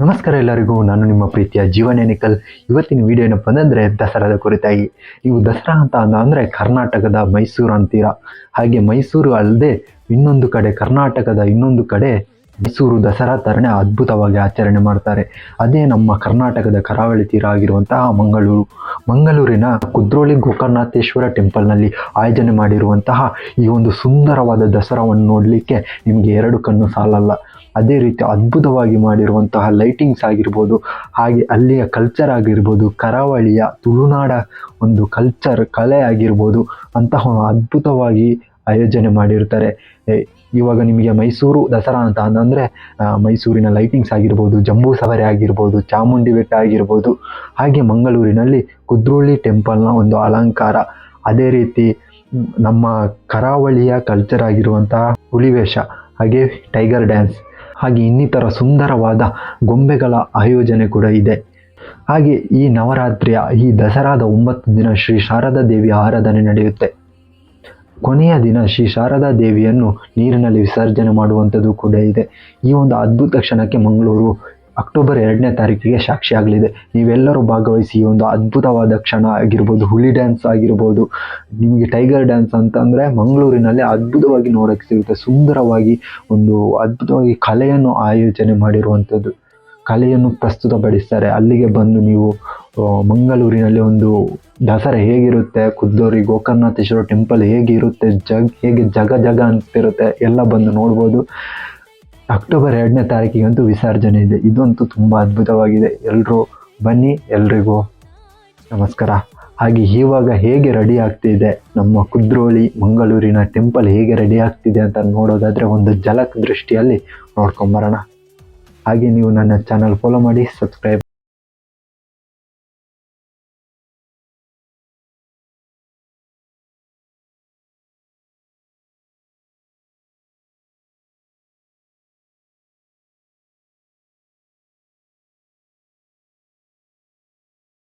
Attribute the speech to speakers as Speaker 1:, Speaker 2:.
Speaker 1: ನಮಸ್ಕಾರ ಎಲ್ಲರಿಗೂ, ನಾನು ನಿಮ್ಮ ಪ್ರೀತಿಯ ಜೀವನ ನಿಖಲ್. ಇವತ್ತಿನ ವಿಡಿಯೋ ಏನಪ್ಪ ಅಂತಂದರೆ ದಸರಾದ ಕುರಿತಾಗಿ. ನೀವು ದಸರಾ ಅಂತ ಅಂದರೆ ಕರ್ನಾಟಕದ ಮೈಸೂರು ಅಂತೀರಾ. ಹಾಗೆ ಮೈಸೂರು ಅಲ್ಲದೆ ಇನ್ನೊಂದು ಕಡೆ, ಕರ್ನಾಟಕದ ಇನ್ನೊಂದು ಕಡೆ ಮೈಸೂರು ದಸರಾ ಥರನೇ ಅದ್ಭುತವಾಗಿ ಆಚರಣೆ ಮಾಡ್ತಾರೆ. ಅದೇ ನಮ್ಮ ಕರ್ನಾಟಕದ ಕರಾವಳಿ ತೀರ ಆಗಿರುವಂತಹ ಮಂಗಳೂರಿನ ಕುದ್ರೋಳಿ ಗೋಕರ್ಣನಾಥೇಶ್ವರ ಟೆಂಪಲ್ನಲ್ಲಿ ಆಯೋಜನೆ ಮಾಡಿರುವಂತಹ ಈ ಒಂದು ಸುಂದರವಾದ ದಸರಾವನ್ನು ನೋಡಲಿಕ್ಕೆ ನಿಮಗೆ ಎರಡು ಕಣ್ಣು ಸಾಲಲ್ಲ. ಅದೇ ರೀತಿ ಅದ್ಭುತವಾಗಿ ಮಾಡಿರುವಂತಹ ಲೈಟಿಂಗ್ಸ್ ಆಗಿರ್ಬೋದು, ಹಾಗೆ ಅಲ್ಲಿಯ ಕಲ್ಚರ್ ಆಗಿರ್ಬೋದು, ಕರಾವಳಿಯ ತುಳುನಾಡ ಒಂದು ಕಲೆ ಆಗಿರ್ಬೋದು, ಅಂತಹ ಅದ್ಭುತವಾಗಿ ಆಯೋಜನೆ ಮಾಡಿರ್ತಾರೆ. ಇವಾಗ ನಿಮಗೆ ಮೈಸೂರು ದಸರಾ ಅಂತ ಅಂದರೆ ಮೈಸೂರಿನ ಲೈಟಿಂಗ್ಸ್ ಆಗಿರ್ಬೋದು, ಜಂಬೂ ಸವಾರಿ ಆಗಿರ್ಬೋದು, ಚಾಮುಂಡಿ ಬೆಟ್ಟ ಆಗಿರ್ಬೋದು, ಹಾಗೆ ಮಂಗಳೂರಿನಲ್ಲಿ ಕುದ್ರೋಳಿ ಟೆಂಪಲ್ನ ಒಂದು ಅಲಂಕಾರ, ಅದೇ ರೀತಿ ನಮ್ಮ ಕರಾವಳಿಯ ಕಲ್ಚರ್ ಆಗಿರುವಂತಹ ಹುಲಿವೇಷ, ಹಾಗೆ ಟೈಗರ್ ಡ್ಯಾನ್ಸ್, ಹಾಗೆ ಇನ್ನಿತರ ಸುಂದರವಾದ ಗೊಂಬೆಗಳ ಆಯೋಜನೆ ಕೂಡ ಇದೆ. ಹಾಗೆ ಈ ನವರಾತ್ರಿಯ ಈ ದಸರಾದ 9 ದಿನ ಶ್ರೀ ಶಾರದಾ ದೇವಿಯ ಆರಾಧನೆ ನಡೆಯುತ್ತೆ. ಕೊನೆಯ ದಿನ ಶ್ರೀ ಶಾರದಾ ದೇವಿಯನ್ನು ನೀರಿನಲ್ಲಿ ವಿಸರ್ಜನೆ ಮಾಡುವಂಥದ್ದು ಕೂಡ ಇದೆ. ಈ ಒಂದು ಅದ್ಭುತ ಕ್ಷಣಕ್ಕೆ ಮಂಗಳೂರು ಅಕ್ಟೋಬರ್ 2ನೇ ತಾರೀಕಿಗೆ ಸಾಕ್ಷಿಯಾಗಲಿದೆ. ನೀವೆಲ್ಲರೂ ಭಾಗವಹಿಸಿ ಈ ಒಂದು ಅದ್ಭುತವಾದ ಕ್ಷಣ ಆಗಿರ್ಬೋದು, ಹುಲಿ ಡ್ಯಾನ್ಸ್ ಆಗಿರ್ಬೋದು, ನಿಮಗೆ ಟೈಗರ್ ಡ್ಯಾನ್ಸ್ ಅಂತಂದರೆ ಮಂಗಳೂರಿನಲ್ಲಿ ಅದ್ಭುತವಾಗಿ ನೋಡೋಕ್ಕೆ ಸಿಗುತ್ತೆ. ಸುಂದರವಾಗಿ ಒಂದು ಅದ್ಭುತವಾಗಿ ಕಲೆಯನ್ನು ಆಯೋಜನೆ ಮಾಡಿರುವಂಥದ್ದು, ಕಲೆಯನ್ನು ಪ್ರಸ್ತುತಪಡಿಸ್ತಾರೆ. ಅಲ್ಲಿಗೆ ಬಂದು ನೀವು ಮಂಗಳೂರಿನಲ್ಲಿ ಒಂದು ದಸರಾ ಹೇಗಿರುತ್ತೆ, ಕುದ್ರೋಳಿ ಗೋಕರ್ಣನಾಥೇಶ್ವರ ಟೆಂಪಲ್ ಹೇಗಿರುತ್ತೆ, ಹೇಗೆ ಜಗ ಅಂತಿರುತ್ತೆ ಎಲ್ಲ ಬಂದು ನೋಡ್ಬೋದು. ಅಕ್ಟೋಬರ್ 2ನೇ ತಾರೀಕಿಗಂತೂ ವಿಸರ್ಜನೆ ಇದೆ. ಇದಂತೂ ತುಂಬ ಅದ್ಭುತವಾಗಿದೆ. ಎಲ್ಲರೂ ಬನ್ನಿ. ಎಲ್ರಿಗೂ ನಮಸ್ಕಾರ. ಹಾಗೆ ಇವಾಗ ಹೇಗೆ ರೆಡಿ ಆಗ್ತಿದೆ ನಮ್ಮ ಕುದ್ರೋಳಿ ಮಂಗಳೂರಿನ ಟೆಂಪಲ್ ಹೇಗೆ ರೆಡಿ ಆಗ್ತಿದೆ ಅಂತ ನೋಡೋದಾದರೆ ಒಂದು ಝಲಕ್ ದೃಷ್ಟಿಯಲ್ಲಿ ನೋಡ್ಕೊಂಬರೋಣ. ಹಾಗೆ ನೀವು ನನ್ನ ಚಾನಲ್ ಫಾಲೋ ಮಾಡಿ, ಸಬ್ಸ್ಕ್ರೈಬ್